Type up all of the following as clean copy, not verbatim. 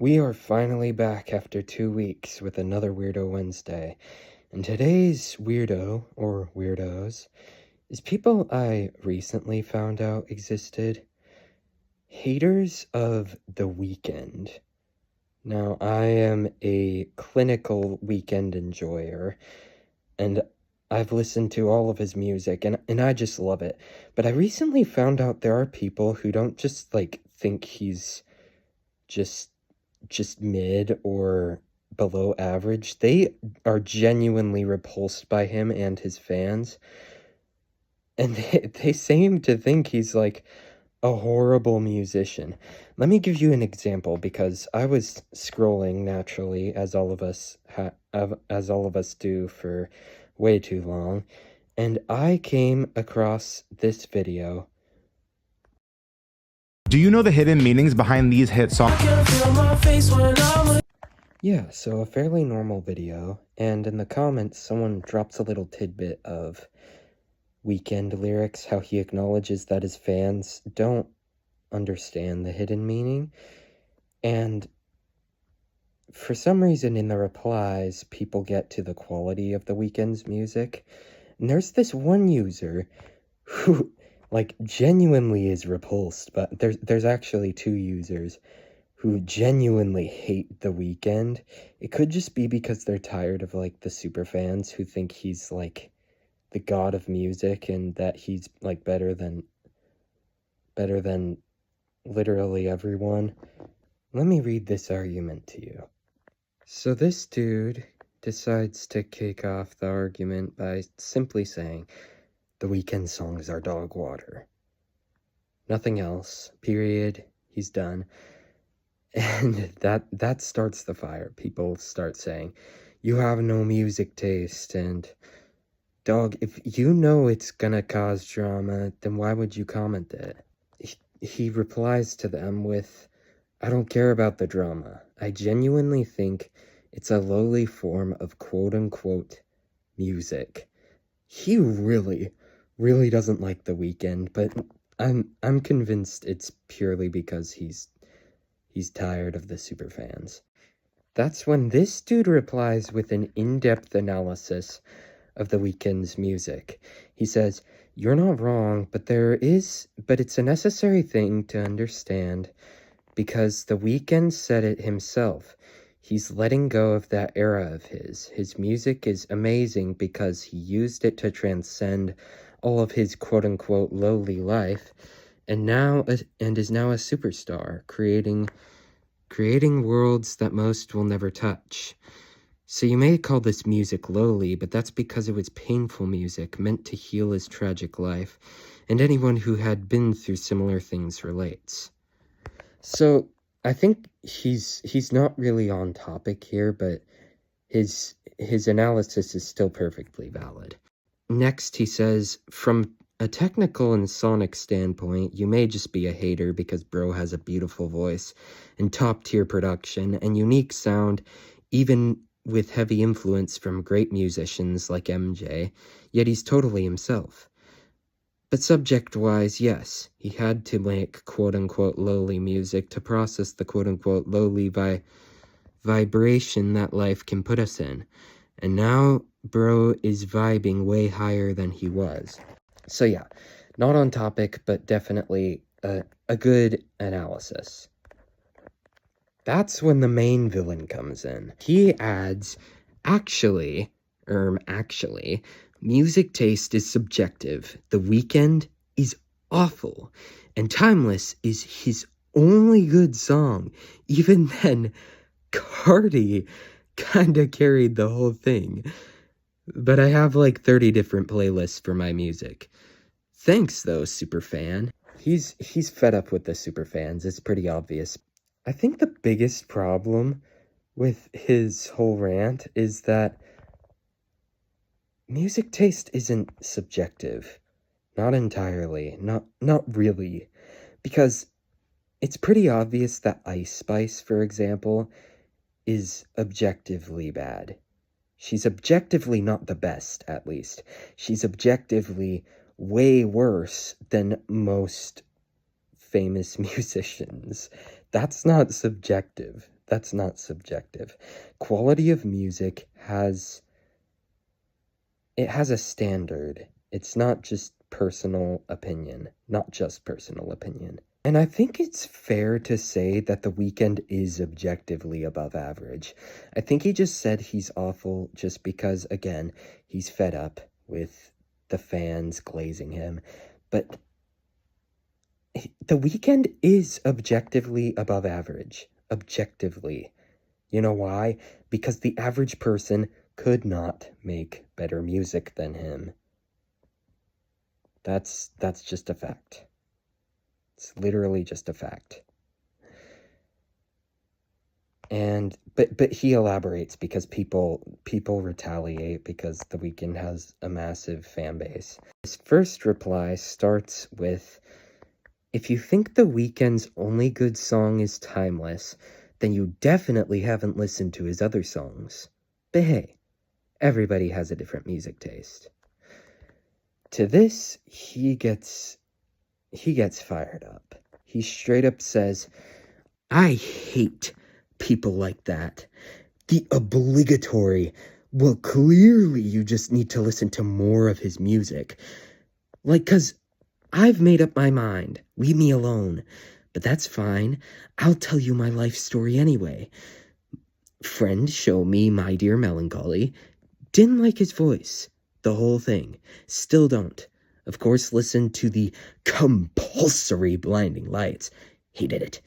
We are finally back after 2 weeks with another Weirdo Wednesday, and today's weirdo, or weirdos, is people I recently found out existed. Haters of The Weeknd. Now, I am a clinical Weeknd enjoyer, and I've listened to all of his music, and I just love it. But I recently found out there are people who don't just, think he's just mid or below average. They are genuinely repulsed by him and his fans. And they seem to think he's like a horrible musician. Let me give you an example, because I was scrolling naturally, as all of us do for way too long, and I came across this video. Do you know the hidden meanings behind these hit songs? Yeah, so a fairly normal video, and in the comments someone drops a little tidbit of Weeknd lyrics, how he acknowledges that his fans don't understand the hidden meaning, and for some reason in the replies, people get to the quality of the Weeknd's music, and there's this one user who, genuinely is repulsed, but there's actually two users who genuinely hate The Weeknd. It could just be because they're tired of, the super fans who think he's, the god of music, and that he's, better than literally everyone. Let me read this argument to you. So this dude decides to kick off the argument by simply saying, The Weeknd songs are dog water. Nothing else. Period. He's done. And that starts the fire. People start saying, you have no music taste, and dog, if you know it's gonna cause drama, then why would you comment it? He replies to them with, I don't care about the drama. I genuinely think it's a lowly form of quote-unquote music. He really doesn't like The Weeknd, but I'm convinced it's purely because he's tired of the superfans. That's when this dude replies with an in-depth analysis of The Weeknd's music. He says, you're not wrong, but it's a necessary thing to understand, because The Weeknd said it himself. He's letting go of that era of his. His music is amazing because he used it to transcend all of his quote-unquote lowly life, and is now a superstar, creating worlds that most will never touch. So you may call this music lowly, but that's because it was painful music meant to heal his tragic life, and anyone who had been through similar things relates. So I think he's not really on topic here, but his analysis is still perfectly valid. Next, he says, from a technical and sonic standpoint, you may just be a hater because bro has a beautiful voice and top-tier production and unique sound, even with heavy influence from great musicians like MJ, yet he's totally himself. But subject-wise, yes, he had to make quote-unquote lowly music to process the quote-unquote lowly vibration that life can put us in. And now, bro is vibing way higher than he was. So yeah, not on topic, but definitely a good analysis. That's when the main villain comes in. He adds, actually, music taste is subjective. The Weeknd is awful, and Timeless is his only good song. Even then, Cardi kinda carried the whole thing. But I have 30 different playlists for my music. Thanks though, superfan. He's fed up with the superfans, it's pretty obvious. I think the biggest problem with his whole rant is that music taste isn't subjective. Not entirely. Not really. Because it's pretty obvious that Ice Spice, for example, is objectively bad. She's objectively not the best, at least. She's objectively way worse than most famous musicians. That's not subjective. That's not subjective. Quality of music has a standard. It's not just personal opinion, not just personal opinion. And I think it's fair to say that The Weeknd is objectively above average. I think he just said he's awful just because, again, he's fed up with the fans glazing him. But The Weeknd is objectively above average. Objectively. You know why? Because the average person could not make better music than him. That's just a fact. It's literally just a fact. And but he elaborates because people retaliate because The Weeknd has a massive fan base. His first reply starts with, "If you think The Weeknd's only good song is Timeless, then you definitely haven't listened to his other songs. But hey, everybody has a different music taste." To this, he gets fired up. He straight up says, "I hate people like that. The obligatory, well, clearly you just need to listen to more of his music. Like, 'cause I've made up my mind. Leave me alone. But that's fine. I'll tell you my life story anyway. Friend, show me My Dear Melancholy. Didn't like his voice. The whole thing. Still don't. Of course, listen to the compulsory Blinding Lights. Hated it.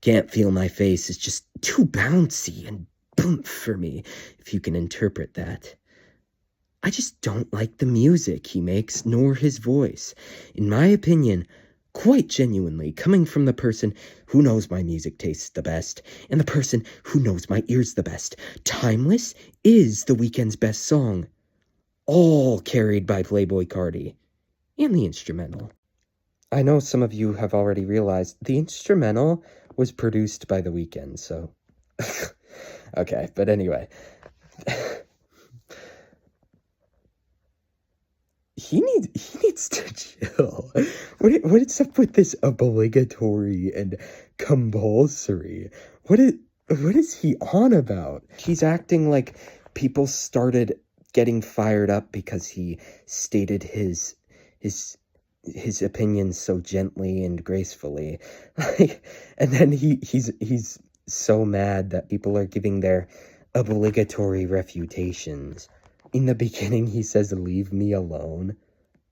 Can't Feel My Face is just too bouncy and boom for me, if you can interpret that. I just don't like the music he makes, nor his voice. In my opinion, quite genuinely, coming from the person who knows my music tastes the best, and the person who knows my ears the best, Timeless is The Weeknd's best song. All carried by Playboi Carti. And the instrumental." I know some of you have already realized the instrumental was produced by The Weeknd, so... Okay, but anyway. He needs to chill. What is up with this obligatory and compulsory? What is he on about? He's acting like people started getting fired up because he stated his opinions so gently and gracefully. And then he's so mad that people are giving their obligatory refutations. In the beginning, he says, "Leave me alone."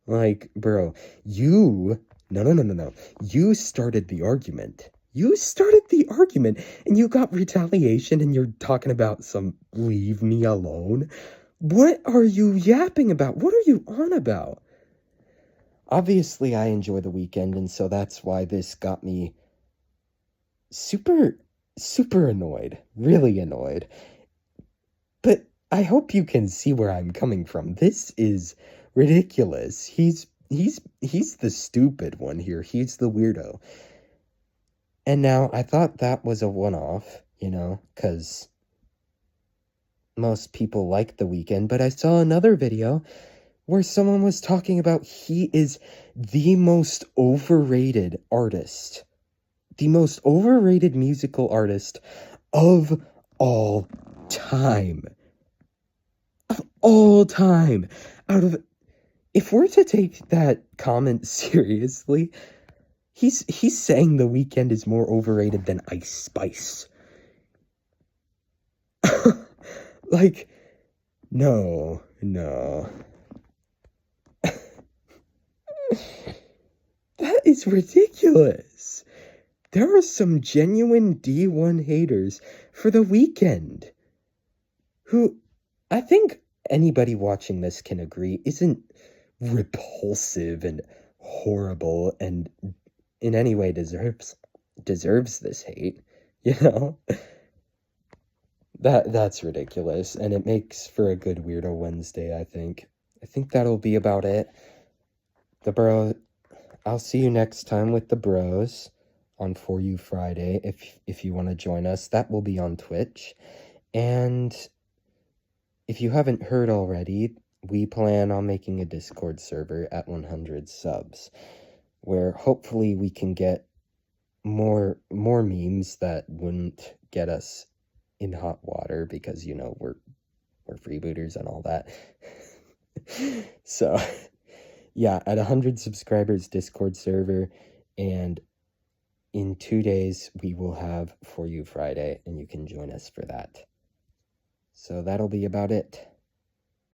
Like, bro, no. You started the argument. And you got retaliation, and you're talking about some "leave me alone." What are you yapping about? What are you on about? Obviously, I enjoy The Weeknd, and so that's why this got me super annoyed. Really annoyed. But I hope you can see where I'm coming from. This is ridiculous. He's the stupid one here. He's the weirdo. And now, I thought that was a one-off, because most people like The Weeknd, but I saw another video where someone was talking about he is the most overrated artist. The most overrated musical artist of all time. Of all time. If we're to take that comment seriously, he's saying The Weeknd is more overrated than Ice Spice. Like, no. That is ridiculous. There are some genuine D1 haters for The Weeknd, who I think anybody watching this can agree isn't repulsive and horrible and in any way deserves this hate, That's ridiculous, and it makes for a good Weirdo Wednesday, I think. I think that'll be about it. I'll see you next time with the bros on For You Friday, if you want to join us. That will be on Twitch. And if you haven't heard already, we plan on making a Discord server at 100 subs, where hopefully we can get more memes that wouldn't get us in hot water because, you know, we're freebooters and all that. So, yeah, at 100 subscribers, Discord server, and in 2 days, we will have For You Friday, and you can join us for that. So that'll be about it.